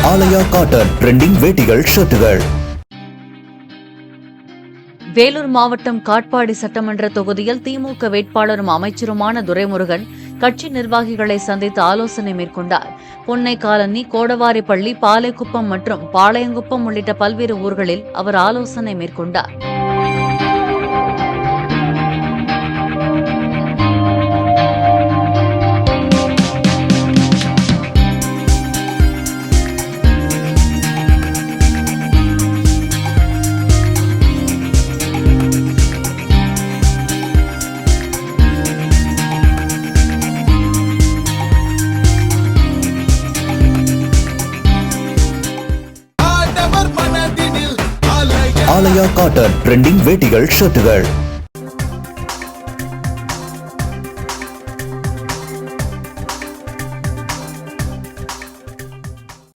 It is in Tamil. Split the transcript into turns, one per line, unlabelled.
ஆலயா காட்டன் ட்ரெண்டிங் வேட்டிகள் ஷர்ட்டுகள்.
வேலூர் மாவட்டம் காட்பாடி சட்டமன்ற தொகுதியில் திமுக வேட்பாளரும் அமைச்சருமான துரைமுருகன் கட்சி நிர்வாகிகளை சந்தித்து ஆலோசனை மேற்கொண்டார். பொன்னை காலனி, கோடவாரிப்பள்ளி, பாலைக்குப்பம் மற்றும் பாளையங்குப்பம் உள்ளிட்ட பல்வேறு ஊர்களில் அவர் ஆலோசனை மேற்கொண்டார்.
ஆலயா காட்டன் ட்ரெண்டிங் வேட்டிகள் ஷர்ட்டுகள்.